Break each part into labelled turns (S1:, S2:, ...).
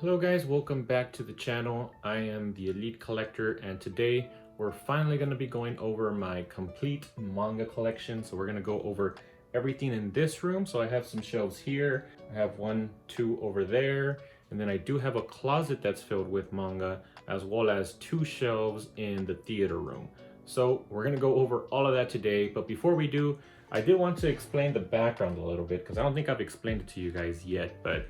S1: Hello guys, welcome back to the channel. I am the Elite Collector and today we're finally going to be going over my complete manga collection. So we're going to go over everything in this room. So I have some shelves here, I have one, two over there, and then I do have a closet that's filled with manga as well as two shelves in the theater room. So we're going to go over all of that today, but before we do, I did want to explain the background a little bit because I don't think I've explained it to you guys yet, but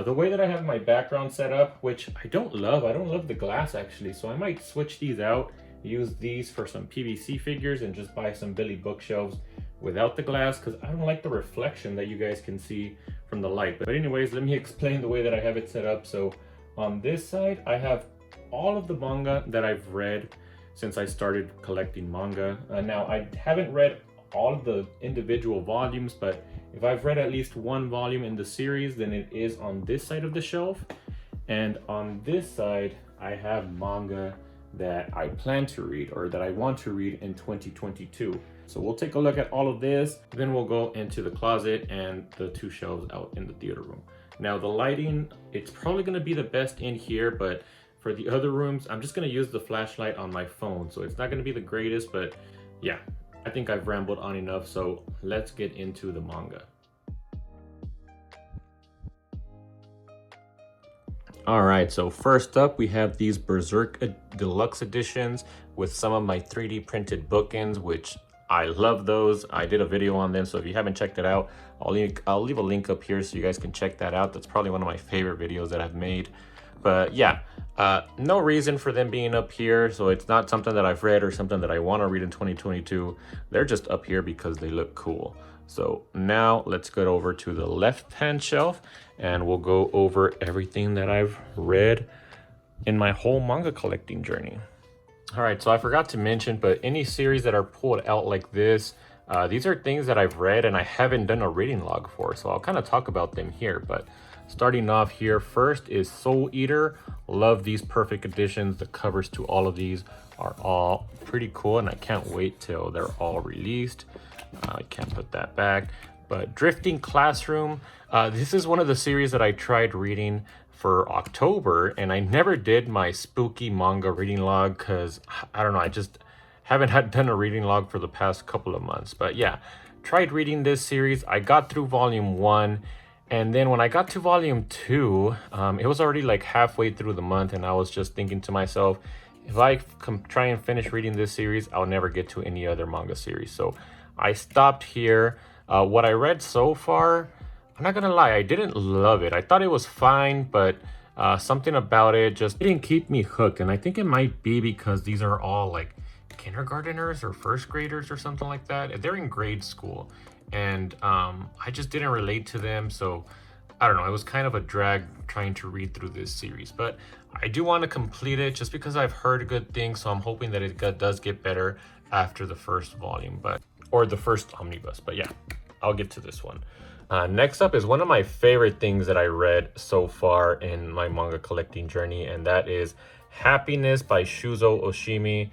S1: the way that I have my background set up, which I don't love the glass actually, so I might switch these out, use these for some PVC figures and just buy some Billy bookshelves without the glass because I don't like the reflection that you guys can see from the light. But anyways, let me explain the way that I have it set up. So on this side, I have all of the manga that I've read since I started collecting manga. Now, I haven't read all of the individual volumes, but if I've read at least one volume in the series, then it is on this side of the shelf. And on this side, I have manga that I plan to read or that I want to read in 2022. So we'll take a look at all of this, then we'll go into the closet and the two shelves out in the theater room. Now the lighting, it's probably gonna be the best in here, but for the other rooms, I'm just gonna use the flashlight on my phone. So it's not gonna be the greatest, but yeah, I think I've rambled on enough, so let's get into the manga. All right, so first up we have these Berserk Deluxe editions with some of my 3D printed bookends, which I love those. I did a video on them, so if you haven't checked it out, I'll leave a link up here so you guys can check that out. That's probably one of my favorite videos that I've made. But yeah, no reason for them being up here, so it's not something that I've read or something that I want to read in 2022. They're just up here because they look cool. So now let's go over to the left-hand shelf and we'll go over everything that I've read in my whole manga collecting journey. All right, so I forgot to mention, but any series that are pulled out like this, these are things that I've read and I haven't done a reading log for, so I'll kind of talk about them here. But starting off here, first is Soul Eater. Love these perfect editions. The covers to all of these are all pretty cool and I can't wait till they're all released. I can't put that back. But Drifting Classroom, this is one of the series that I tried reading for October and I never did my spooky manga reading log because I don't know, I just haven't done a reading log for the past couple of months. But yeah, tried reading this series. I got through volume 1. And then when I got to volume 2, it was already like halfway through the month and I was just thinking to myself, if I try and finish reading this series, I'll never get to any other manga series. So I stopped here. What I read so far, I'm not gonna lie, I didn't love it. I thought it was fine, but something about it just didn't keep me hooked. And I think it might be because these are all like kindergarteners or first graders or something like that. They're in grade school. And I just didn't relate to them, so I don't know, it was kind of a drag trying to read through this series. But I do want to complete it just because I've heard good things, so I'm hoping that it does get better after the first volume, or the first omnibus. But yeah, I'll get to this one. Next up is one of my favorite things that I read so far in my manga collecting journey, and that is Happiness by Shuzo Oshimi.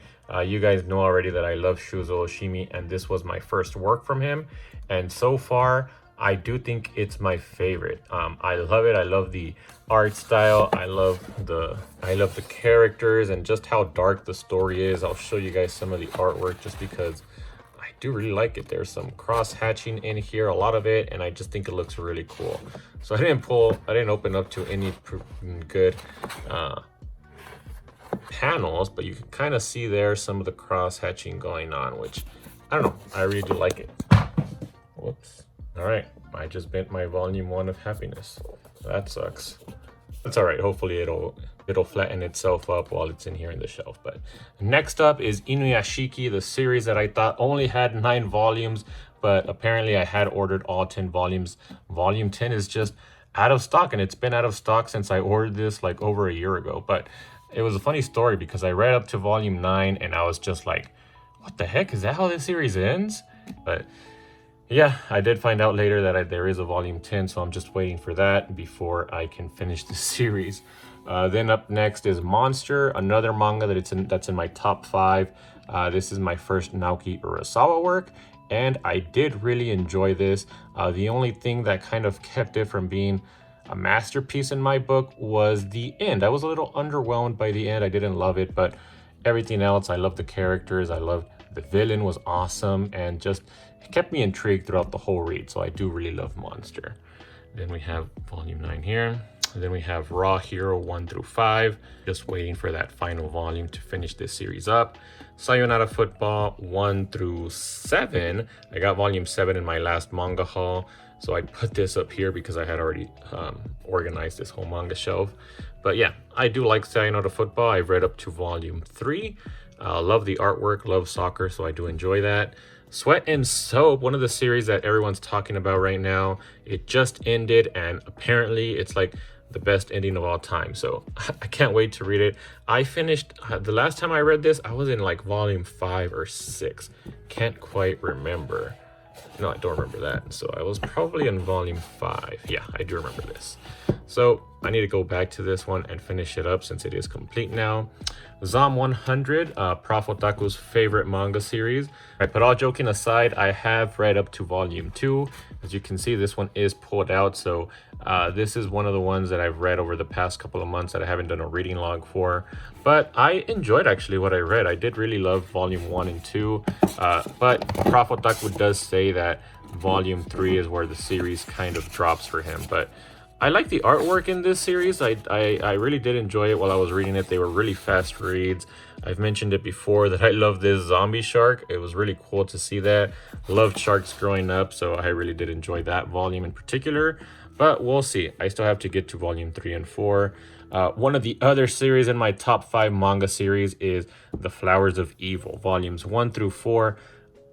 S1: You guys know already that I love Shuzo Oshimi, and this was my first work from him. And so far, I do think it's my favorite. I love it. I love the art style. I love the characters and just how dark the story is. I'll show you guys some of the artwork just because I do really like it. There's some cross hatching in here, a lot of it, and I just think it looks really cool. So I didn't open up to any good panels, but you can kind of see there some of the cross hatching going on, which I don't know, I really do like it. Whoops. All right, I just bent my volume 1 of Happiness. That sucks. That's all right. Hopefully it'll flatten itself up while it's in here in the shelf. But next up is Inuyashiki, the series that I thought only had 9 volumes, but apparently I had ordered all 10 volumes. Volume 10 is just out of stock, and it's been out of stock since I ordered this like over a year ago. But it was a funny story because I read up to volume 9 and I was just like, what the heck? Is that how this series ends? But yeah, I did find out later that there is a volume 10, so I'm just waiting for that before I can finish the series. Then up next is Monster, another manga that's in my top 5. This is my first Naoki Urasawa work, and I did really enjoy this. The only thing that kind of kept it from being a masterpiece in my book was the end. I was a little underwhelmed by the end. I didn't love it, but everything else, I loved the characters. I loved the villain was awesome, and just it kept me intrigued throughout the whole read. So I do really love Monster. Then we have volume 9 here. And then we have Raw Hero 1 through 5. Just waiting for that final volume to finish this series up. Sayonara Football 1 through 7. I got volume 7 in my last manga haul, so I put this up here because I had already organized this whole manga shelf. But yeah, I do like Sayonara Football. I've read up to volume 3. Love the artwork, love soccer, so I do enjoy that. Sweat and Soap, one of the series that everyone's talking about right now. It just ended, and apparently it's like the best ending of all time. So I can't wait to read it. I finished, the last time I read this, I was in like volume 5 or 6. Can't quite remember. No, I don't remember that. So I was probably in volume 5. Yeah, I do remember this. So I need to go back to this one and finish it up since it is complete now. Zom 100, Prof Otaku's favorite manga series. But all joking aside, I have read up to volume 2. As you can see, this one is pulled out. So this is one of the ones that I've read over the past couple of months that I haven't done a reading log for. But I enjoyed actually what I read. I did really love volume 1 and 2. But Prof Otaku does say that volume 3 is where the series kind of drops for him. But I like the artwork in this series. I really did enjoy it while I was reading it. They were really fast reads. I've mentioned it before that I love this zombie shark. It was really cool to see that. Loved sharks growing up, so I really did enjoy that volume in particular. But we'll see. I still have to get to volume 3 and 4. One of the other series in my top 5 manga series is The Flowers of Evil, volumes 1 through 4.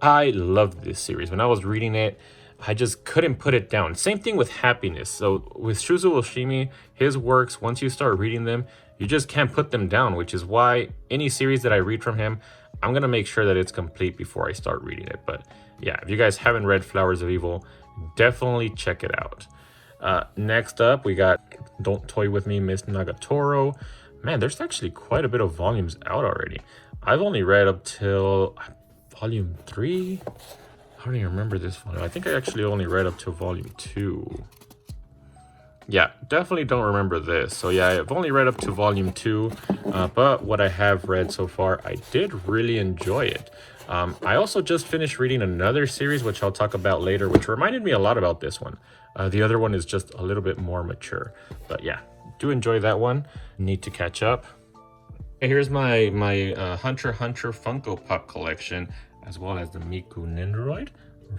S1: I loved this series. When I was reading it, I just couldn't put it down. Same thing with Happiness. So with Shuzo Oshimi, his works, once you start reading them, you just can't put them down, which is why any series that I read from him, I'm going to make sure that it's complete before I start reading it. But yeah, if you guys haven't read Flowers of Evil, definitely check it out. Next up, we got Don't Toy With Me, Miss Nagatoro. Man, there's actually quite a bit of volumes out already. I've only read up till volume 3. I don't even remember this volume. I think I actually only read up to volume 2. Yeah, definitely don't remember this. So yeah, I've only read up to volume 2, but what I have read so far, I did really enjoy it. I also just finished reading another series, which I'll talk about later, which reminded me a lot about this one. The other one is just a little bit more mature. But yeah, do enjoy that one. Need to catch up. Here's my Hunter x Hunter Funko Pop collection, as well as the Miku Nendoroid.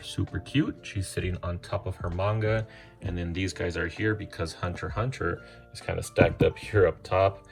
S1: Super cute. She's sitting on top of her manga, and then these guys are here because Hunter x Hunter is kind of stacked up here up top.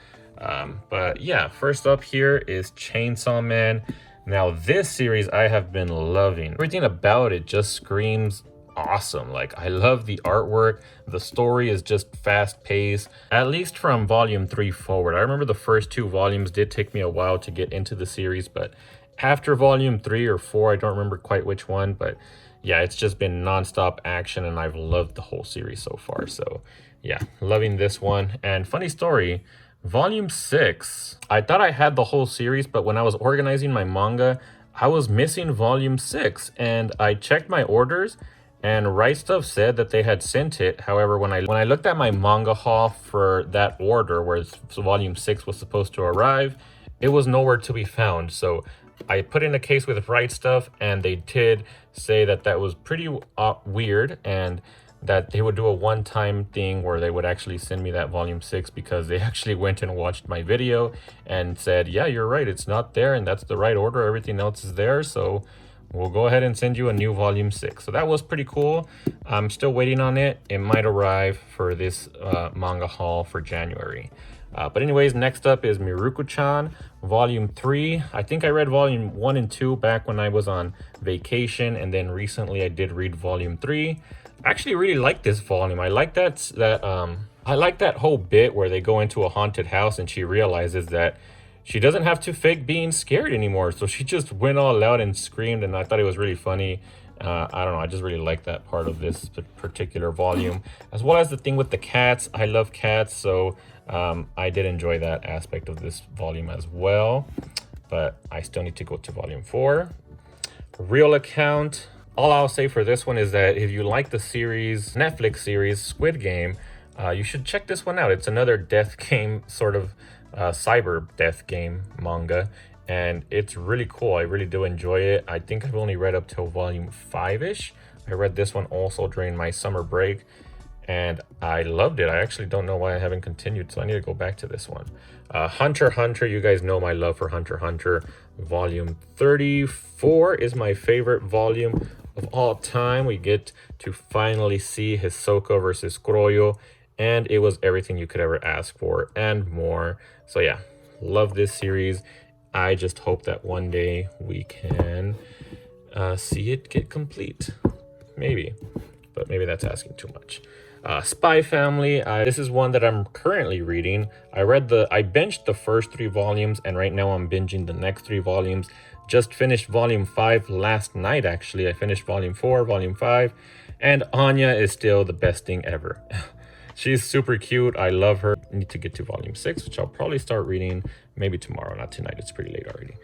S1: But yeah, first up here is Chainsaw Man. Now this series I have been loving. Everything about it just screams awesome. Like, I love the artwork. The story is just fast paced, at least from volume 3 forward. I remember the first 2 volumes did take me a while to get into the series, but after volume 3 or 4, I don't remember quite which one, but yeah, it's just been nonstop action, and I've loved the whole series so far. So yeah, loving this one. And funny story, volume 6, I thought I had the whole series, but when I was organizing my manga, I was missing volume 6, and I checked my orders, and Rightstuf said that they had sent it. However, when I looked at my manga haul for that order, where volume 6 was supposed to arrive, it was nowhere to be found. So I put in a case with Rightstuf, and they did say that that was pretty weird, and that they would do a one-time thing where they would actually send me that volume 6, because they actually went and watched my video and said, yeah, you're right, it's not there, and that's the right order, everything else is there, so we'll go ahead and send you a new volume 6. So that was pretty cool. I'm still waiting on it. It might arrive for this manga haul for January. But anyways, next up is Miruko-chan, volume 3. I think I read volume 1 and 2 back when I was on vacation, and then recently I did read volume 3. I actually really like this volume. I like that whole bit where they go into a haunted house and she realizes that she doesn't have to fake being scared anymore. So she just went all out and screamed, and I thought it was really funny. I don't know, I just really like that part of this particular volume, as well as the thing with the cats. I love cats, so I did enjoy that aspect of this volume as well. But I still need to go to volume 4. Real Account. All I'll say for this one is that if you like the series, Netflix series, Squid Game, You should check this one out. It's another death game, sort of cyber death game manga, and it's really cool. I really do enjoy it. I think I've only read up till volume 5-ish. I read this one also during my summer break, and I loved it. I actually don't know why I haven't continued, so I need to go back to this one. Hunter x Hunter, you guys know my love for Hunter x Hunter. Volume 34 is my favorite volume of all time. We get to finally see Hisoka versus Kuroyo, and it was everything you could ever ask for and more. So yeah, love this series. I just hope that one day we can see it get complete. Maybe, but maybe that's asking too much. Spy Family, this is one that I'm currently reading. I binged the first 3 volumes, and right now I'm binging the next 3 volumes. Just finished volume 5 last night, actually. I finished volume 4, volume 5, and Anya is still the best thing ever. She's super cute. I love her. I need to get to volume 6, which I'll probably start reading maybe tomorrow, not tonight. It's pretty late already.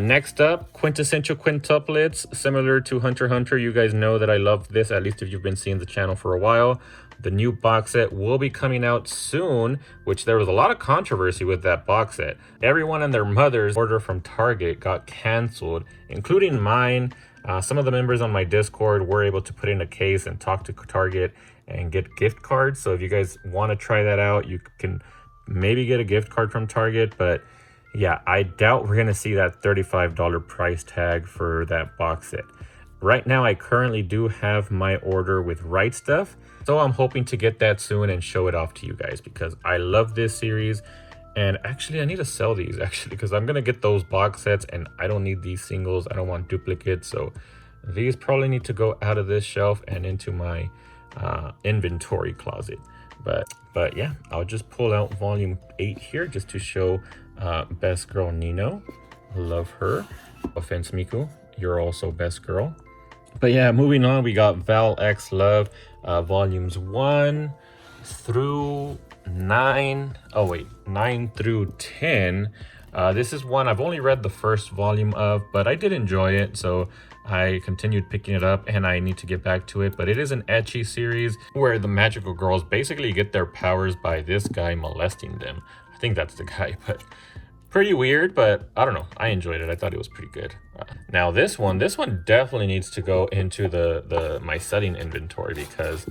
S1: Next up, Quintessential Quintuplets. Similar to Hunter x Hunter, you guys know that I love this, at least if you've been seeing the channel for a while. The new box set will be coming out soon, which there was a lot of controversy with that box set. Everyone and their mother's order from Target got canceled, including mine. Some of the members on my Discord were able to put in a case and talk to Target and get gift cards. So if you guys want to try that out, you can maybe get a gift card from Target. But yeah, I doubt we're going to see that $35 price tag for that box set. Right now, I currently do have my order with Rightstuf, so I'm hoping to get that soon and show it off to you guys because I love this series. And actually, I need to sell these actually because I'm going to get those box sets and I don't need these singles. I don't want duplicates. So these probably need to go out of this shelf and into my inventory closet. But yeah, I'll just pull out volume 8 here just to show Best Girl Nino. Love her. Offense Miku, you're also best girl. But yeah, moving on, we got Val X Love, volumes 1 through 9. Oh wait, 9 through 10. This is one I've only read the first volume of, but I did enjoy it, so I continued picking it up and I need to get back to it. But it is an ecchi series where the magical girls basically get their powers by this guy molesting them. I think that's the guy, but pretty weird, but I don't know. I enjoyed it. I thought it was pretty good. Now this one definitely needs to go into my setting inventory because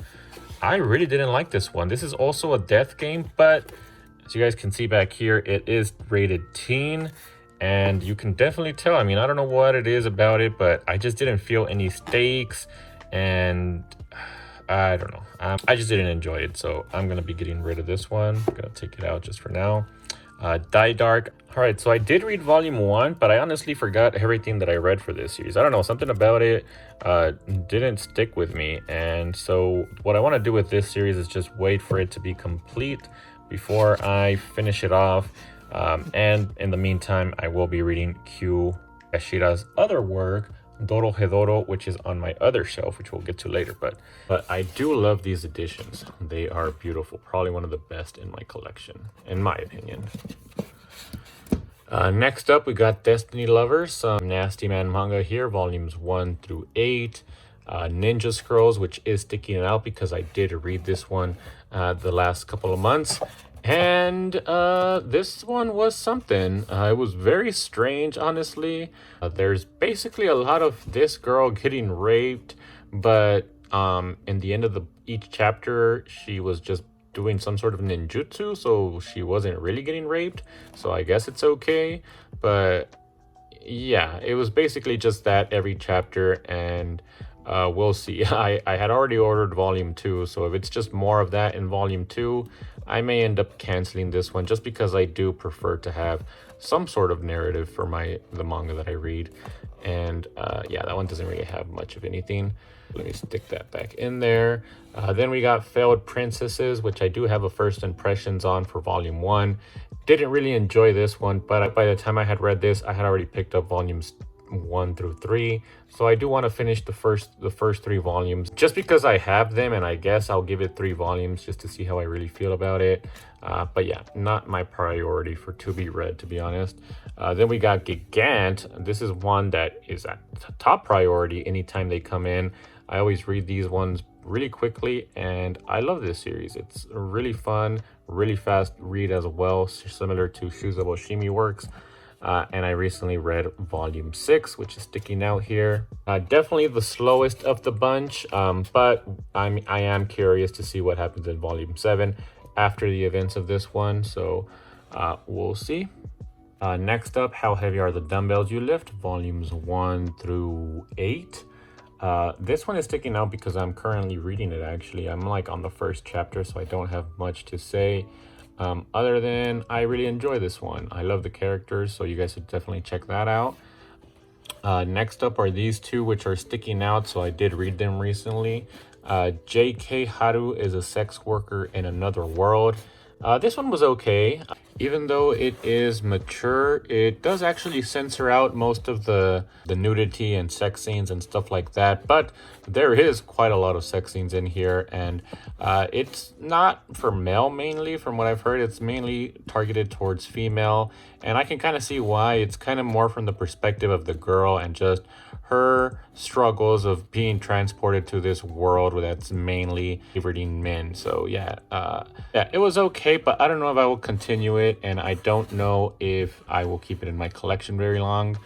S1: I really didn't like this one. This is also a death game, but as you guys can see back here, it is rated teen, and you can definitely tell. I mean, I don't know what it is about it, but I just didn't feel any stakes, and I don't know. I just didn't enjoy it, so I'm gonna be getting rid of this one. I'm gonna take it out just for now. Die Dark. All right, so I did read volume 1, but I honestly forgot everything that I read for this series. I don't know, something about it didn't stick with me, and so what I want to do with this series is just wait for it to be complete before I finish it off. And in the meantime, I will be reading Q Ashira's other work, Doro Hedoro, which is on my other shelf, which we'll get to later. But I do love these editions. They are beautiful. Probably one of the best in my collection, in my opinion. Next up, we got Destiny Lovers, some Nasty Man manga here, volumes 1 through 8. Ninja Scrolls, which is sticking out because I did read this one the last couple of months. And this one was something. It was very strange, honestly. There's basically a lot of this girl getting raped, but in the end of each chapter, she was just doing some sort of ninjutsu, so she wasn't really getting raped. So I guess it's okay. But yeah, it was basically just that every chapter, and we'll see. I had already ordered volume 2, so if it's just more of that in volume 2, I may end up canceling this one just because I do prefer to have some sort of narrative for the manga that I read. And yeah, that one doesn't really have much of anything. Let me stick that back in there. Then we got Failed Princesses, which I do have a first impressions on for volume 1. Didn't really enjoy this one, but by the time I had read this, I had already picked up volumes 1 through 3, so I do want to finish the first 3 volumes just because I have them, and I guess I'll give it 3 volumes just to see how I really feel about it. But yeah, not my priority to be read, to be honest. Then we got Gigant. This is one that is at top priority anytime they come in. I always read these ones really quickly, and I love this series. It's really fun, really fast read as well, similar to Shuzo Boshimi works. And I recently read volume 6, which is sticking out here. Definitely the slowest of the bunch, but I am curious to see what happens in volume 7 after the events of this one, so we'll see. Next up, How Heavy Are the Dumbbells You Lift, volumes 1 through 8. This one is sticking out because I'm currently reading it. Actually, I'm like on the first chapter, so I don't have much to say. Other than I really enjoy this one. I love the characters, so you guys should definitely check that out. Next up are these two, which are sticking out, so I did read them recently. J.K. Haru is a sex worker in another world. This one was okay. Even though it is mature, it does actually censor out most of the nudity and sex scenes and stuff like that. But there is quite a lot of sex scenes in here, and it's not for male mainly. From what I've heard, it's mainly targeted towards female, and I can kind of see why. It's kind of more from the perspective of the girl and just her struggles of being transported to this world that's mainly favoriting men. So yeah, it was okay, but I don't know if I will continue it, and I don't know if I will keep it in my collection very long.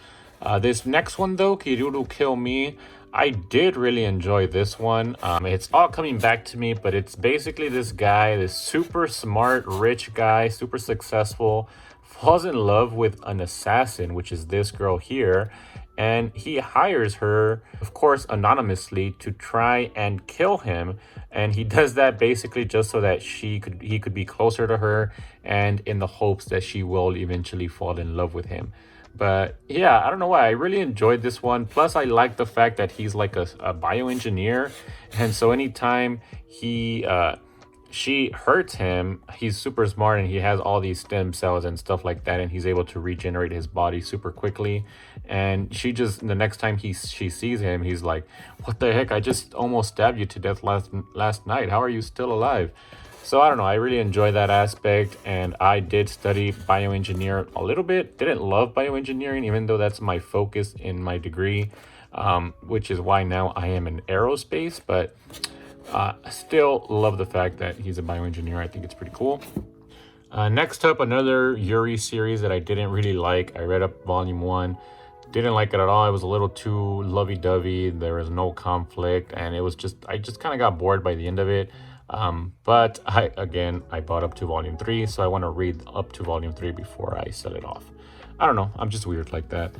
S1: This next one though, Kijugo Kill Me, I did really enjoy this one. It's all coming back to me, but it's basically this guy, this super smart, rich guy, super successful, falls in love with an assassin, which is this girl here. And he hires her, of course, anonymously to try and kill him. And he does that basically just so that he could be closer to her, and in the hopes that she will eventually fall in love with him. But yeah, I don't know why. I really enjoyed this one. Plus, I like the fact that he's like a bioengineer. And so anytime she hurts him, he's super smart and he has all these stem cells and stuff like that, and he's able to regenerate his body super quickly. And she just, the next time she sees him, he's like, what the heck, I just almost stabbed you to death last night, how are you still alive? So I don't know, I really enjoy that aspect, and I did study bioengineer a little bit. Didn't love bioengineering, even though that's my focus in my degree, which is why now I am in aerospace, but I still love the fact that he's a bioengineer. I think it's pretty cool. Next up, another Yuri series that I didn't really like. I read up volume 1. Didn't like it at all. It was a little too lovey-dovey. There was no conflict, and it was just, I just kind of got bored by the end of it. But I bought up to volume 3, so I want to read up to volume 3 before I sell it off. I don't know, I'm just weird like that.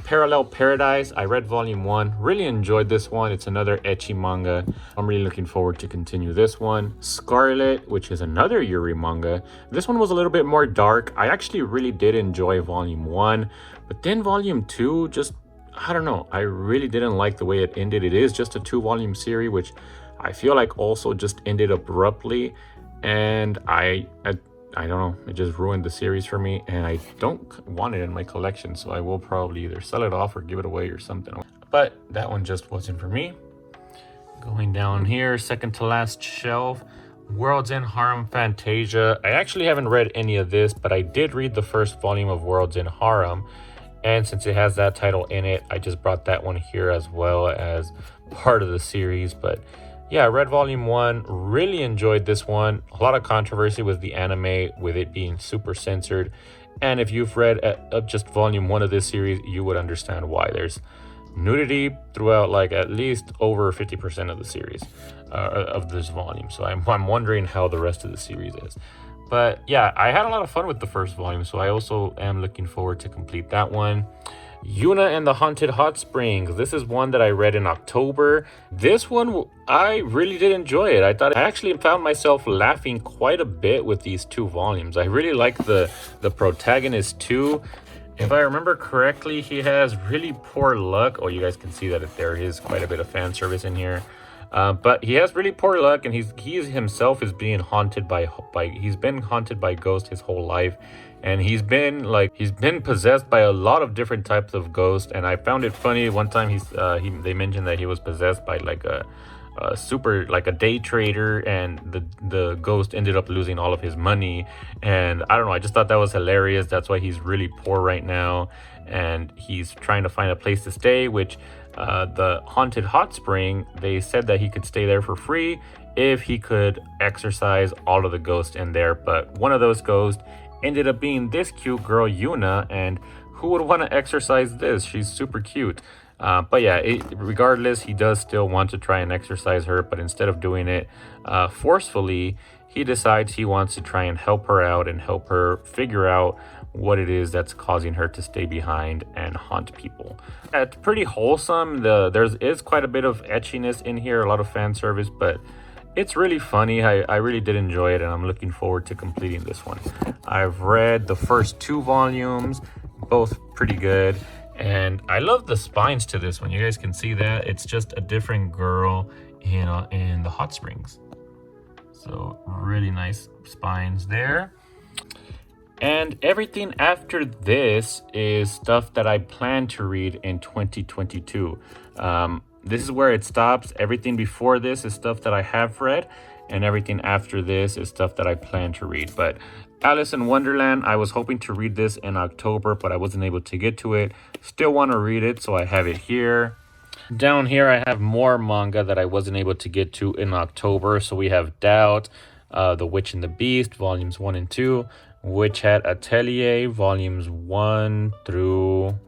S1: Parallel Paradise, I read volume 1, really enjoyed this one. It's another ecchi manga. I'm really looking forward to continue this one. Scarlet, which is another Yuri manga. This one was a little bit more dark. I actually really did enjoy volume 1, but then volume 2 just, I don't know, I really didn't like the way it ended. It is just a 2-volume series, which I feel like also just ended abruptly, and I don't know, it just ruined the series for me, and I don't want it in my collection, so I will probably either sell it off or give it away or something. But that one just wasn't for me. Going down here, second to last shelf, World's End Harem Fantasia. I actually haven't read any of this, but I did read the first volume of World's End Harem, and since it has that title in it, I just brought that one here as well as part of the series. But yeah, I read volume 1, really enjoyed this one. A lot of controversy with the anime, with it being super censored. And if you've read just volume 1 of this series, you would understand why. There's nudity throughout like at least over 50% of the series, of this volume. So I'm wondering how the rest of the series is. But yeah, I had a lot of fun with the first volume, so I also am looking forward to complete that one. Yuna and the Haunted Hot Springs. This is one that I read in October. This one, I really did enjoy it. I actually found myself laughing quite a bit with these 2 volumes. I really like the protagonist too. If I remember correctly, he has really poor luck. Oh, you guys can see that there is quite a bit of fan service in here. But he has really poor luck, and he himself is being haunted he's been haunted by ghosts his whole life. And he's been possessed by a lot of different types of ghosts. And I found it funny. One time they mentioned that he was possessed by like a day trader, and the ghost ended up losing all of his money. And I don't know, I just thought that was hilarious. That's why he's really poor right now, and he's trying to find a place to stay, which the haunted hot spring, they said that he could stay there for free if he could exorcise all of the ghosts in there. But one of those ghosts ended up being this cute girl, Yuna, and who would want to exorcise this? She's super cute. But yeah, regardless, he does still want to try and exorcise her, but instead of doing it forcefully, he decides he wants to try and help her out and help her figure out what it is that's causing her to stay behind and haunt people. Yeah, it's pretty wholesome. There is quite a bit of etchiness in here, a lot of fan service, but it's really funny. I really did enjoy it, and I'm looking forward to completing this one. I've read the first 2 volumes, both pretty good. And I love the spines to this one. You guys can see that. It's just a different girl in the hot springs. So really nice spines there. And everything after this is stuff that I plan to read in 2022. This is where it stops. Everything before this is stuff that I have read, and everything after this is stuff that I plan to read. But Alice in Wonderland, I was hoping to read this in October, but I wasn't able to get to it. Still want to read it, so I have it here. Down here, I have more manga that I wasn't able to get to in October. So we have Doubt, The Witch and the Beast, volumes 1 and 2. Witch Hat Atelier, volumes 1 through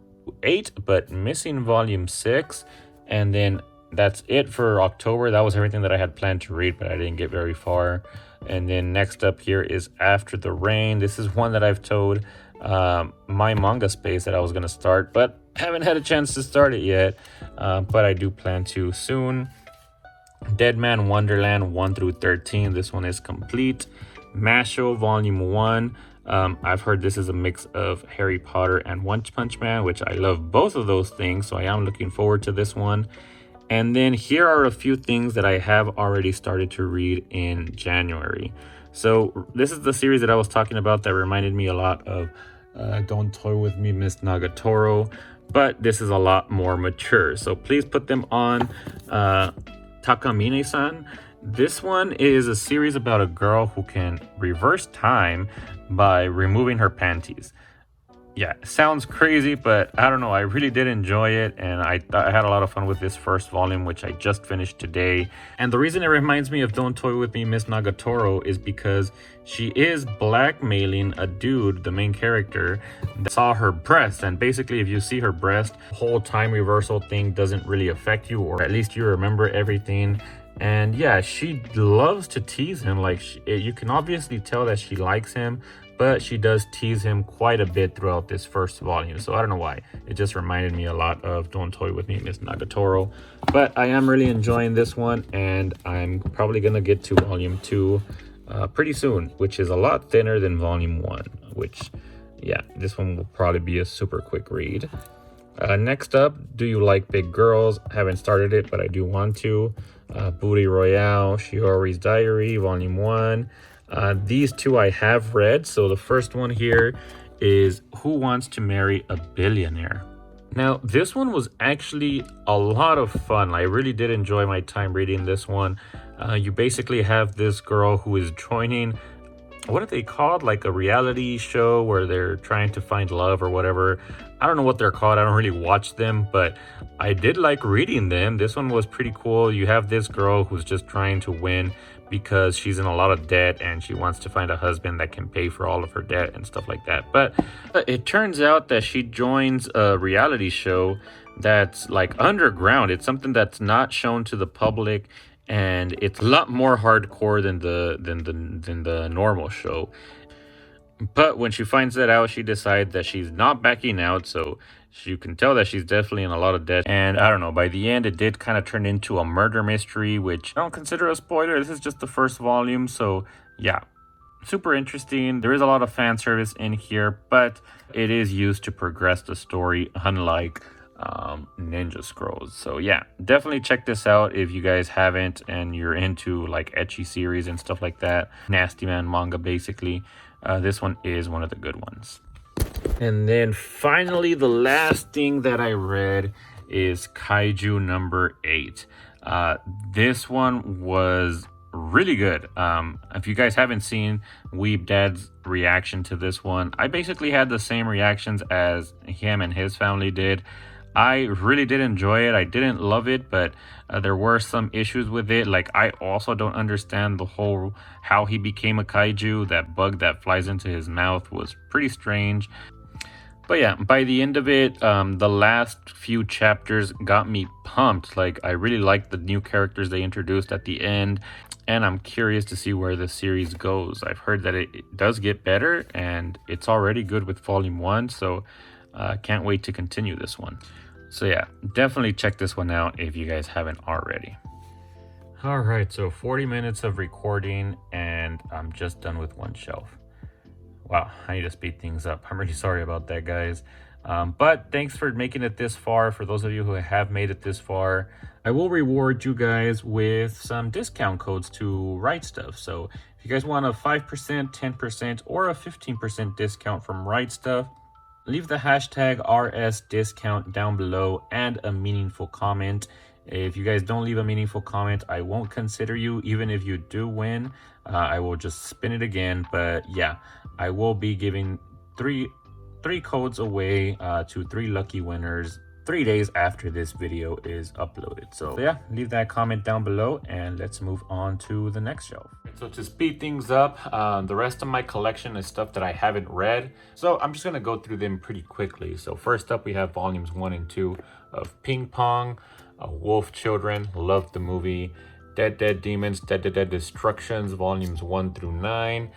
S1: 8, but missing volume 6. And then that's it for October. That was everything that I had planned to read, but I didn't get very far. And then next up here is After the Rain. This is one that I've told my manga space that I was going to start, but haven't had a chance to start it yet. But I do plan to soon. Dead Man Wonderland 1 through 13. This one is complete. Masho Volume 1. I've heard this is a mix of Harry Potter and One Punch Man, which I love both of those things, so I am looking forward to this one. And then here are a few things that I have already started to read in January. So this is the series that I was talking about that reminded me a lot of Don't Toy With Me, Miss Nagatoro, but this is a lot more mature. So please put them on. Takamine-san. This one is a series about a girl who can reverse time by removing her panties. Yeah, sounds crazy, but I don't know. I really did enjoy it, and I had a lot of fun with this first volume, which I just finished today. And the reason it reminds me of Don't Toy With Me, Miss Nagatoro is because she is blackmailing a dude, the main character, that saw her breast. And basically, if you see her breast, the whole time reversal thing doesn't really affect you, or at least you remember everything. And yeah, she loves to tease him. Like, you can obviously tell that she likes him, but she does tease him quite a bit throughout this first volume. So I don't know why. It just reminded me a lot of Don't Toy With Me, Miss Nagatoro. But I am really enjoying this one, and I'm probably going to get to volume 2 pretty soon, which is a lot thinner than volume 1, which, yeah, this one will probably be a super quick read. Next up, Do You Like Big Girls? Haven't started it, but I do want to. Booty Royale, Shiori's Diary, volume 1. These two I have read. So the first one here is Who Wants to Marry a Billionaire? Now, this one was actually a lot of fun. I really did enjoy my time reading this one. You basically have this girl who is joining, what are they called? Like a reality show where they're trying to find love or whatever. I don't know what they're called. I don't really watch them, but I did like reading them. This one was pretty cool. You have this girl who's just trying to win because she's in a lot of debt and she wants to find a husband that can pay for all of her debt and stuff like that. But it turns out that she joins a reality show that's like underground. It's something that's not shown to the public, and it's a lot more hardcore than the normal show. But when she finds that out, she decides that she's not backing out, so you can tell that she's definitely in a lot of debt. And I don't know, by the end, it did kind of turn into a murder mystery, which I don't consider a spoiler. This is just the first volume, so yeah, super interesting. There is a lot of fan service in here, but it is used to progress the story, unlike Ninja Scrolls. So yeah, definitely check this out if you guys haven't and you're into like ecchi series and stuff like that. Nasty Man manga, basically. This one is one of the good ones. And then finally, the last thing that I read is Kaiju number 8. This one was really good. If you guys haven't seen Weeb Dad's reaction to this one, I basically had the same reactions as him and his family did. I really did enjoy it. I didn't love it, but there were some issues with it. Like, I also don't understand the whole how he became a kaiju. That bug that flies into his mouth was pretty strange. But yeah, by the end of it, the last few chapters got me pumped. Like, I really liked the new characters they introduced at the end, and I'm curious to see where the series goes. I've heard that it does get better, and it's already good with Volume 1, so can't wait to continue this one. So yeah, definitely check this one out if you guys haven't already. All right, so 40 minutes of recording, and I'm just done with one shelf. Wow, I need to speed things up. I'm really sorry about that, guys. But thanks for making it this far. For those of you who have made it this far, I will reward you guys with some discount codes to Rightstuf. So if you guys want a 5%, 10%, or a 15% discount from Rightstuf, leave the hashtag RSDiscount down below and a meaningful comment. If you guys don't leave a meaningful comment, I won't consider you. Even if you do win, I will just spin it again. But yeah, I will be giving three codes away to 3 lucky winners 3 days after this video is uploaded. So yeah, leave that comment down below and let's move on to the next shelf. So to speed things up, the rest of my collection is stuff that I haven't read. So I'm just gonna go through them pretty quickly. So first up, we have volumes 1 and 2 of Ping Pong, Wolf Children, loved the movie. Dead Dead Demons, Dead Dead Dead Destructions, volumes 1 through 9.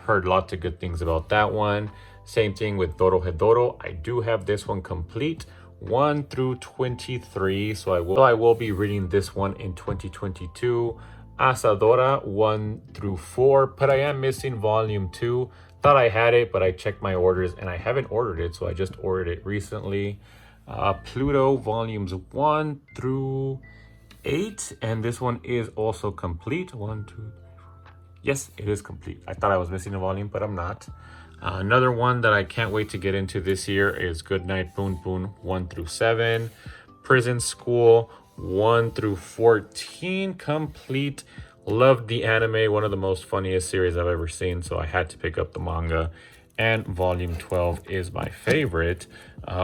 S1: Heard lots of good things about that one. Same thing with Doro Hedoro. I do have this one complete, 1 through 23. So I will be reading this one in 2022. Asadora 1 through 4, but I am missing volume 2. Thought I had it, but I checked my orders and I haven't ordered it, so I just ordered it recently. Pluto volumes 1 through 8, and this one is also complete. 1, 2, 3, 4. Yes, it is complete. I thought I was missing a volume, but I'm not. Another one that I can't wait to get into this year is Goodnight Boon Boon 1 through 7. Prison School 1 through 14 complete. Loved the anime, one of the most funniest series I've ever seen, so I had to pick up the manga. And volume 12 is my favorite,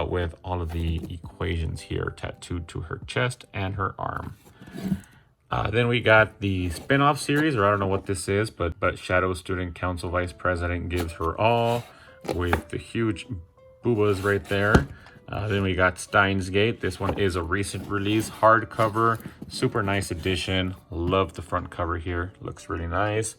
S1: with all of the equations here tattooed to her chest and her arm. Then we got the spin-off series, or I don't know what this is, but Shadow Student Council Vice President Gives Her All, with the huge boobas right there. Then we got Steins Gate. This one is a recent release, hardcover, super nice edition. Love the front cover here, looks really nice.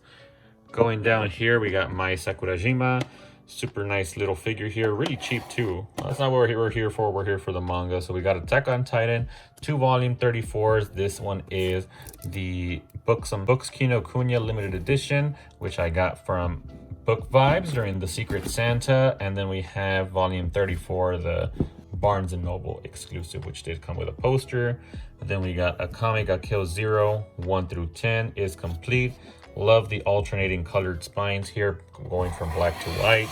S1: Going down here, we got Mai Sakurajima. Super nice little figure here, really cheap too. That's not what we're here for. We're here for the manga. So we got Attack on Titan, 2 volume 34s. This one is the Some Books Kinokuniya limited edition, which I got from Book Vibes during the Secret Santa. And then we have volume 34, the Barnes & Noble exclusive, which did come with a poster. Then we got Akame ga Kill 0, 1 through 10 is complete. Love the alternating colored spines here, going from black to white.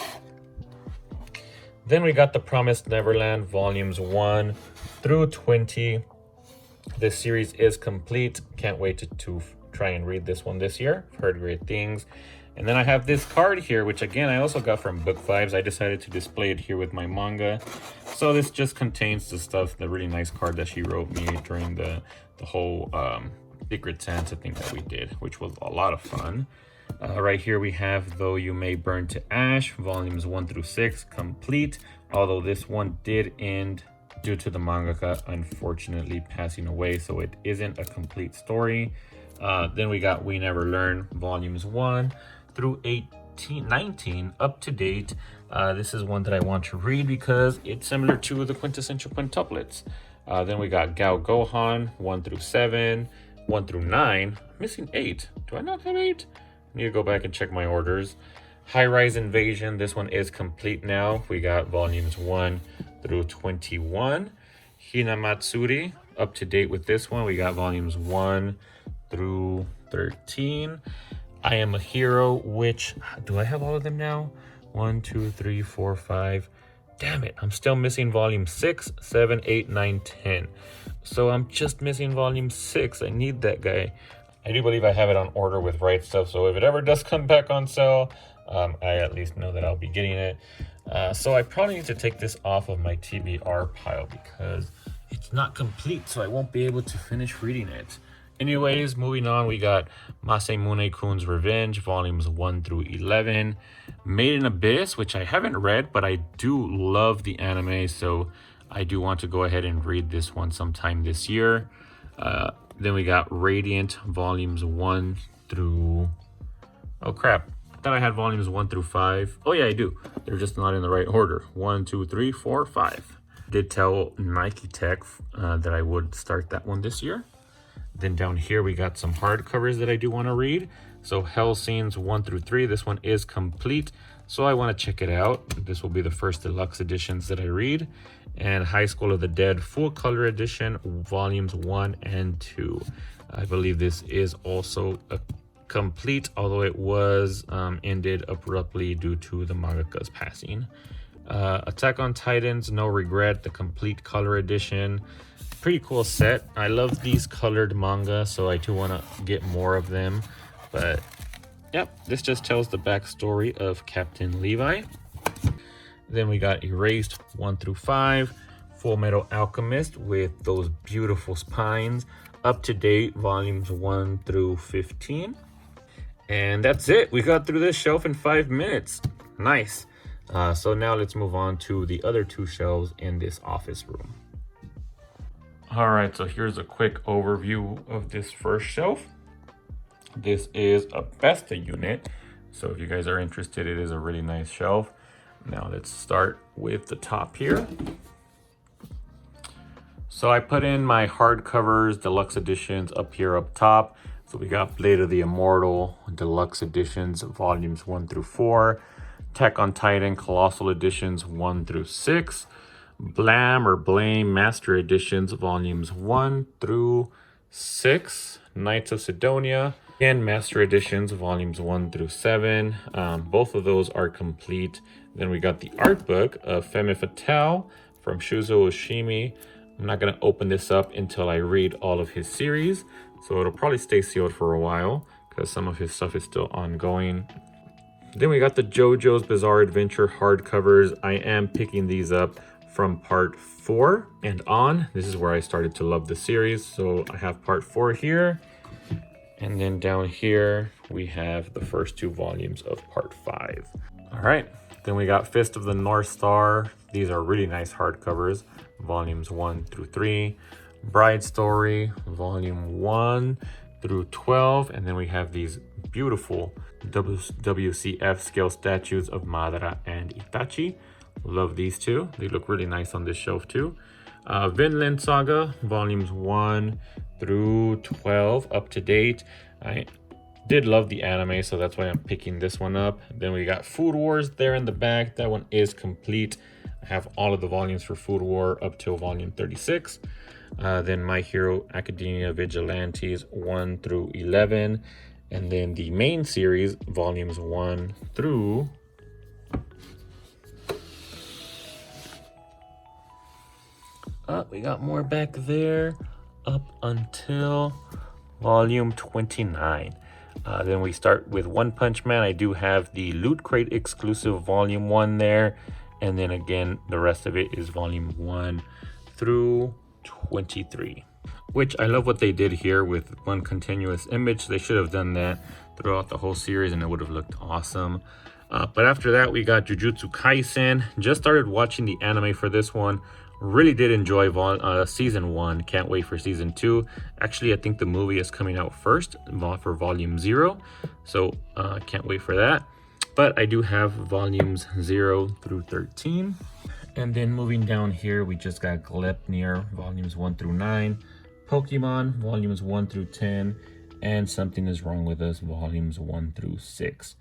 S1: Then we got The Promised Neverland, volumes 1 through 20. This series is complete. Can't wait to try and read this one this year. Heard great things. And then I have this card here, which again, I also got from Book Vibes. I decided to display it here with my manga. So this just contains the stuff, the really nice card that she wrote me during the whole Secret Santa thing that we did, which was a lot of fun. Right here we have Though You May Burn to Ash, volumes 1 through 6, complete. Although this one did end due to the mangaka unfortunately passing away, so it isn't a complete story. Then we got We Never Learn, volumes 1 through 19, up to date. This is one that I want to read because it's similar to the quintessential quintuplets. Then we got Gao Gohan, 1 through 7. 1 through 9, missing 8. Do I not have 8? I need to go back and check my orders. High Rise Invasion, this one is complete now. We got volumes 1 through 21. Hinamatsuri, up to date with this one. We got volumes 1 through 13. I Am a Hero, which, do I have all of them now? 1, 2, 3, 4, 5. Damn it, I'm still missing volume 6, 7, 8, 9, 10. So I'm just missing volume 6. I need that guy. I do believe I have it on order with Rightstuf, so if it ever does come back on sale, I at least know that I'll be getting it. So I probably need to take this off of my TBR pile because it's not complete, so I won't be able to finish reading it. Anyways, moving on, we got Masamune-kun's Revenge, volumes 1 through 11. Made in Abyss, which I haven't read, but I do love the anime, so I do want to go ahead and read this one sometime this year. Then we got Radiant, volumes 1 through... Oh, crap. I thought I had volumes 1 through 5. Oh, yeah, I do. They're just not in the right order. 1, 2, 3, 4, 5. Did tell Nike Tech that I would start that one this year. Then down here, we got some hardcovers that I do want to read. So Hell Scenes 1 through 3. This one is complete, so I want to check it out. This will be the first deluxe editions that I read. And High School of the Dead Full Color Edition, volumes 1 and 2. I believe this is also a complete, although it was ended abruptly due to the mangaka's passing. Attack on Titans No Regret, the complete color edition. Pretty cool set. I love these colored manga, so I do want to get more of them. But yep, this just tells the backstory of Captain Levi. Then we got Erased 1 through 5, Full Metal Alchemist with those beautiful spines, Up to Date volumes 1 through 15. And that's it. We got through this shelf in 5 minutes. Nice. So now let's move on to the other 2 shelves in this office room. All right, so here's a quick overview of this first shelf. This is a Besta unit, so if you guys are interested, it is a really nice shelf. Now let's start with the top here. So I put in my hardcovers, deluxe editions up here up top. So we got Blade of the Immortal, deluxe editions, volumes 1 through 4. Attack on Titan, colossal editions 1 through 6. Blam or Blame Master Editions, volumes 1 through 6. Knights of Sidonia, and Master Editions, volumes 1 through 7. Both of those are complete. Then we got the art book of Femme Fatale from Shuzo Oshimi. I'm not going to open this up until I read all of his series, so it'll probably stay sealed for a while because some of his stuff is still ongoing. Then we got the JoJo's Bizarre Adventure hardcovers. I am picking these up from part 4 and on. This is where I started to love the series. So I have part 4 here. And then down here, we have the first 2 volumes of part 5. All right, then we got Fist of the North Star. These are really nice hardcovers, volumes 1 through 3. Bride Story, volume 1 through 12. And then we have these beautiful WCF scale statues of Madara and Itachi. Love these 2. They look really nice on this shelf too. Vinland Saga, volumes 1 through 12, up to date. I did love the anime, so that's why I'm picking this one up. Then we got Food Wars there in the back. That one is complete. I have all of the volumes for Food War up till volume 36. Then My Hero Academia Vigilantes 1 through 11. And then the main series, volumes 1 through... we got more back there up until volume 29. Then we start with One Punch Man. I do have the Loot Crate exclusive volume 1 there. And then again, the rest of it is volume 1 through 23. Which I love what they did here with one continuous image. They should have done that throughout the whole series and it would have looked awesome. But after that, we got Jujutsu Kaisen. Just started watching the anime for this one. Really did enjoy season 1. Can't wait for season 2. Actually, I think the movie is coming out first for volume 0. So can't wait for that. But I do have volumes 0 through 13. And then moving down here, we just got Gleipnir, volumes 1 through 9. Pokemon, volumes 1 through 10. And Something Is Wrong With Us, volumes 1 through 6.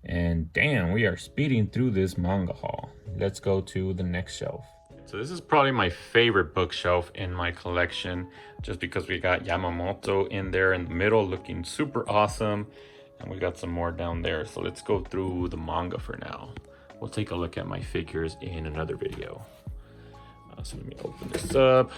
S1: And damn, we are speeding through this manga haul. Let's go to the next shelf. So this is probably my favorite bookshelf in my collection, just because we got Yamamoto in there in the middle looking super awesome. And we got some more down there. So let's go through the manga for now. We'll take a look at my figures in another video. So let me open this up.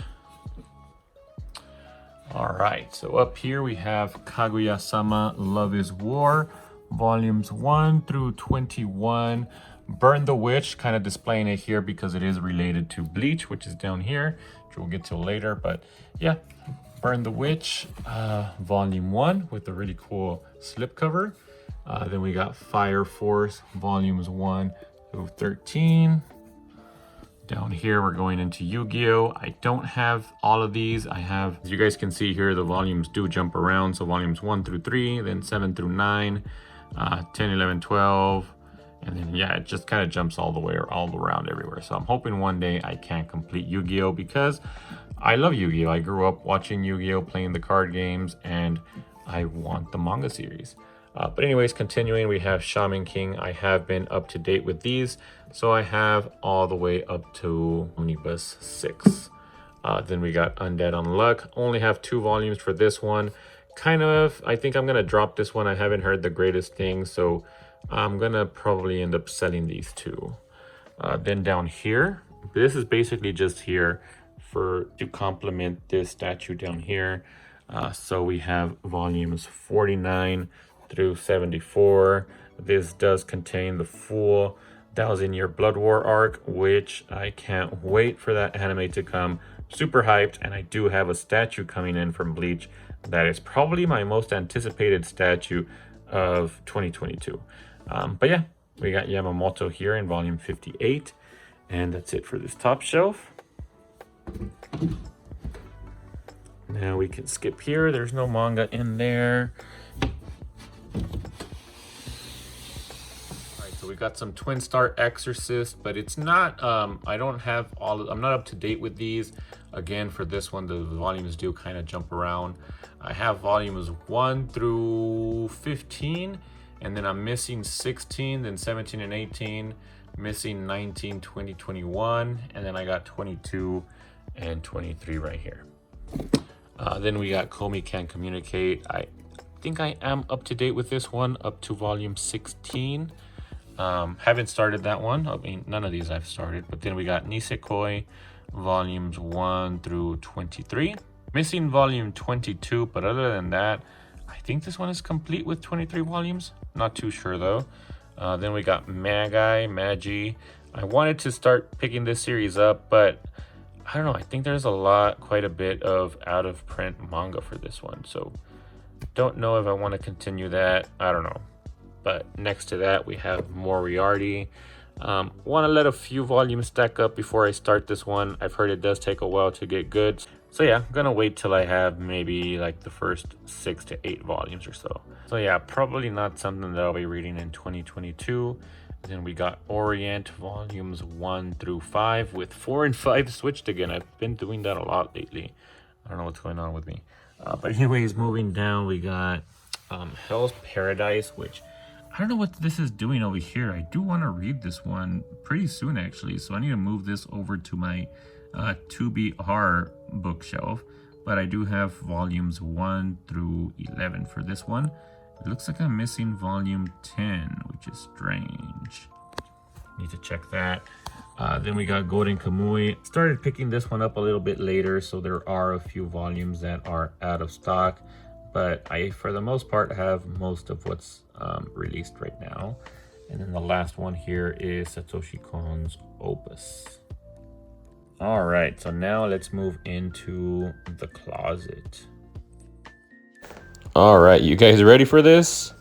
S1: All right, so up here we have Kaguya-sama Love is War, volumes 1 through 21. Burn the Witch, kind of displaying it here because it is related to Bleach, which is down here, which we'll get to later. But yeah, Burn the Witch, Volume 1 with a really cool slipcover. Then we got Fire Force, Volumes 1 through 13. Down here, we're going into Yu-Gi-Oh! I don't have all of these. I have, as you guys can see here, the volumes do jump around. So volumes 1 through 3, then 7 through 9, 10, 11, 12. And then, yeah, it just kind of jumps all the way or all around everywhere. So I'm hoping one day I can complete Yu-Gi-Oh! Because I love Yu-Gi-Oh! I grew up watching Yu-Gi-Oh! Playing the card games, and I want the manga series. But anyways, continuing, we have Shaman King. I have been up to date with these. So I have all the way up to Omnibus 6. Then we got Undead Unluck. Only have 2 volumes for this one. Kind of, I think I'm going to drop this one. I haven't heard the greatest things, so I'm going to probably end up selling these 2. Then down here, this is basically just here to complement this statue down here. So we have volumes 49 through 74. This does contain the full 1000-Year Blood War arc, which I can't wait for that anime to come. Super hyped, and I do have a statue coming in from Bleach that is probably my most anticipated statue of 2022. But yeah, we got Yamamoto here in volume 58, and that's it for this top shelf. Now we can skip here. There's no manga in there. So we got some Twin Star Exorcist, but it's not, I don't have I'm not up to date with these. Again, for this one, the volumes do kind of jump around. I have volumes 1 through 15, and then I'm missing 16, then 17 and 18, missing 19, 20, 21, and then I got 22 and 23 right here. Then we got Komi Can't Communicate. I think I am up to date with this one, up to volume 16. Haven't started that one. I mean, none of these I've started. But then we got Nisekoi, volumes 1 through 23. Missing volume 22, but other than that, I think this one is complete with 23 volumes. Not too sure though. Then we got Magi. I wanted to start picking this series up, but I don't know. I think there's quite a bit of out of print manga for this one. So don't know if I want to continue that. I don't know. But next to that, we have Moriarty. Want to let a few volumes stack up before I start this one. I've heard it does take a while to get good. So yeah, I'm gonna wait till I have maybe like the first 6 to 8 volumes or so. So yeah, probably not something that I'll be reading in 2022. Then we got Orient volumes 1 through 5 with 4 and 5 switched again. I've been doing that a lot lately. I don't know what's going on with me. But anyways, moving down, we got Hell's Paradise, which I don't know what this is doing over here. I do want to read this one pretty soon, actually. So I need to move this over to my TBR bookshelf. But I do have volumes 1 through 11 for this one. It looks like I'm missing volume 10, which is strange. Need to check that. Then we got Golden Kamui. Started picking this one up a little bit later, so there are a few volumes that are out of stock. But I, for the most part, have most of what's released right now. And then the last one here is Satoshi Kon's Opus. All right, so now let's move into the closet. All right, you guys ready for this?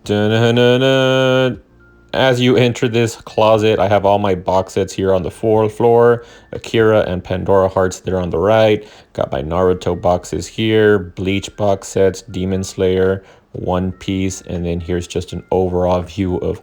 S1: Dun-dun-dun-dun. As you enter this closet, I have all my box sets here on the floor. Akira and Pandora Hearts there on the right. Got my Naruto boxes here, Bleach box sets, Demon Slayer, One Piece, and then here's just an overall view of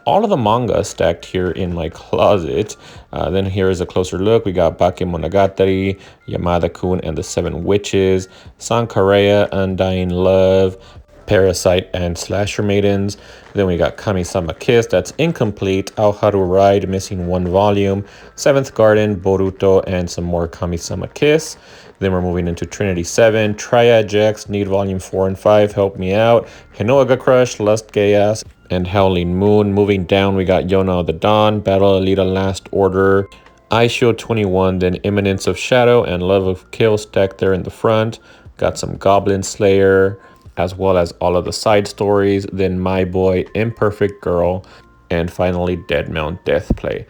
S1: all of the manga stacked here in my closet. Then here is a closer look. We got Bakemonogatari, Yamada-kun and the Seven Witches, Sankareya, Undying Love, Parasite and Slasher Maidens. Then we got Kami-sama Kiss, that's incomplete. Aoharu Ride, missing 1 volume. Seventh Garden, Boruto, and some more Kami-sama Kiss. Then we're moving into Trinity 7, Triad Jax, need volume 4 and 5, help me out. Hinoga Crush, Lust Gayas, and Howling Moon. Moving down, we got Yona of the Dawn, Battle Alita Last Order, Eyeshield 21, then Imminence of Shadow and Love of Kill stacked there in the front. Got some Goblin Slayer, as well as all of the side stories. Then My Boy, Imperfect Girl, and finally Dead Mount Death Play.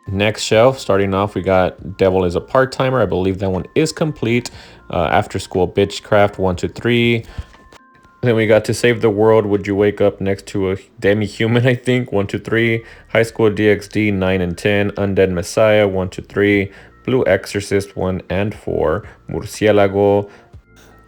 S1: Next shelf, starting off, we got Devil is a Part-Timer. I believe that one is complete. After School Bitchcraft 1 to 3. Then we got To Save the World, Would You Wake Up Next to a Demi-Human, I think, 1 to 3. High School DxD 9 and 10. Undead Messiah 1 to 3. Blue Exorcist 1 and 4. Murcielago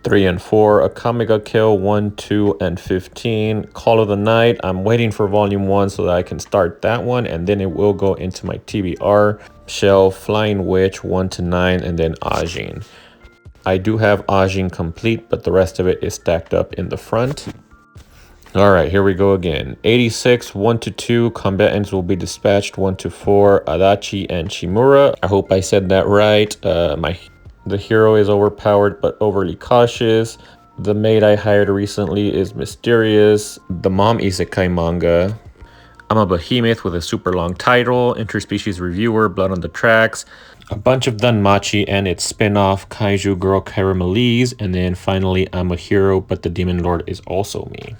S1: 3 and 4. Akame ga Kill 1, 2, and 15. Call of the Night. I'm waiting for volume 1 so that I can start that one, and then it will go into my TBR shelf. Flying Witch 1 to 9, and then Ajin. I do have Ajin complete, but the rest of it is stacked up in the front. All right, here we go again. 86, 1 to 2. Combatants will be dispatched 1 to 4. Adachi and Shimura. I hope I said that right. The hero is overpowered but overly cautious. The maid I hired recently is mysterious. The mom isekai manga. I'm a behemoth with a super long title. Interspecies reviewer, Blood on the Tracks. A bunch of Danmachi and its spin-off, Kaiju Girl Caramelise. And then finally, I'm a hero, but the Demon Lord is also me.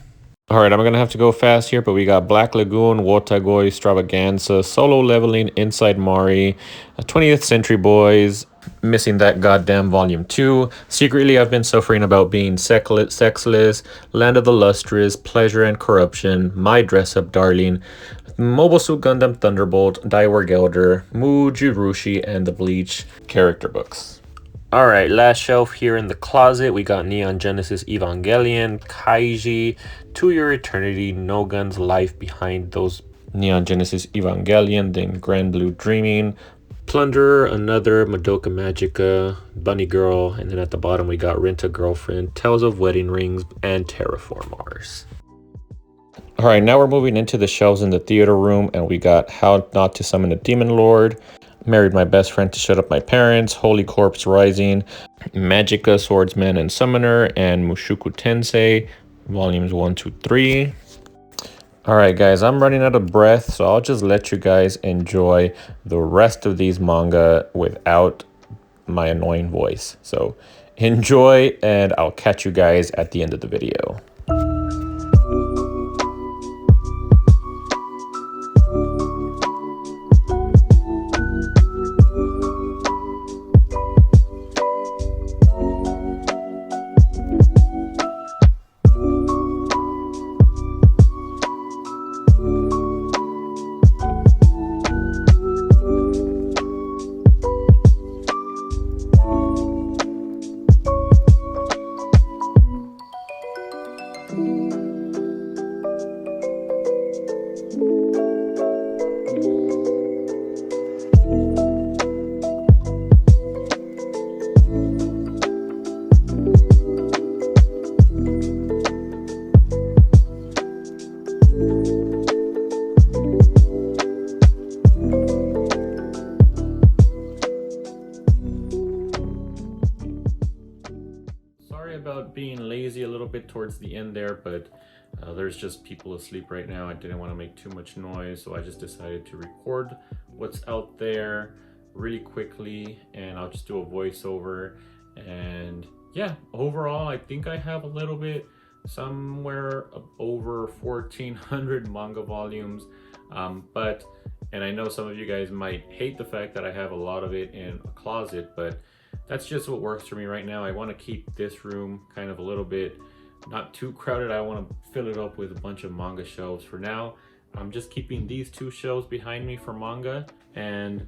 S1: All right, I'm going to have to go fast here, but we got Black Lagoon, Wotagoi, Stravaganza, Solo Leveling, Inside Mari, 20th Century Boys, missing that goddamn volume 2. Secretly, I've been suffering about being sexless, Land of the Lustrous, Pleasure and Corruption, My Dress Up Darling, Mobile Suit Gundam Thunderbolt, Daiwa Gelder, Mujirushi, and the Bleach character books. All right, last shelf here in the closet, we got Neon Genesis Evangelion, Kaiji, To Your Eternity, No Guns, Life Behind Those Neon Genesis Evangelion, then Grand Blue Dreaming, Plunderer, Another, Madoka Magica, Bunny Girl, and then at the bottom we got Rent a Girlfriend, Tales of Wedding Rings, and Terraform Mars. All right, now we're moving into the shelves in the theater room, and we got How Not to Summon a Demon Lord, Married My Best Friend to Shut Up My Parents, Holy Corpse Rising, Magica, Swordsman and Summoner, and Mushoku Tensei, volumes 1 to 3. All right, guys, I'm running out of breath, so I'll just let you guys enjoy the rest of these manga without my annoying voice. So enjoy, and I'll catch you guys at the end of the video. About being lazy a little bit towards the end there, but there's just people asleep right now. I didn't want to make too much noise, so I just decided to record what's out there really quickly, and I'll just do a voiceover. And yeah, overall I think I have a little bit, somewhere over 1,400 manga volumes, and I know some of you guys might hate the fact that I have a lot of it in a closet, but that's just what works for me right now. I want to keep this room kind of a little bit not too crowded. I want to fill it up with a bunch of manga shelves. For now, I'm just keeping these 2 shelves behind me for manga, and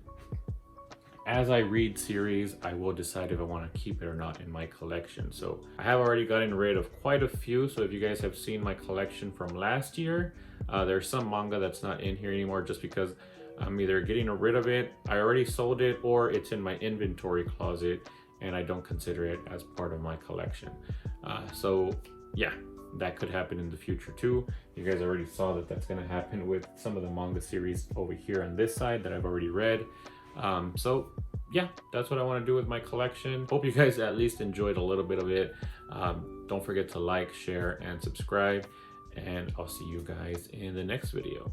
S1: as I read series, I will decide if I want to keep it or not in my collection. So I have already gotten rid of quite a few, so if you guys have seen my collection from last year, there's some manga that's not in here anymore just because I'm either getting rid of it, I already sold it, or it's in my inventory closet and I don't consider it as part of my collection. So yeah, that could happen in the future too. You guys already saw that that's going to happen with some of the manga series over here on this side that I've already read. So yeah, that's what I want to do with my collection. Hope you guys at least enjoyed a little bit of it. Don't forget to like, share, and subscribe, and I'll see you guys in the next video.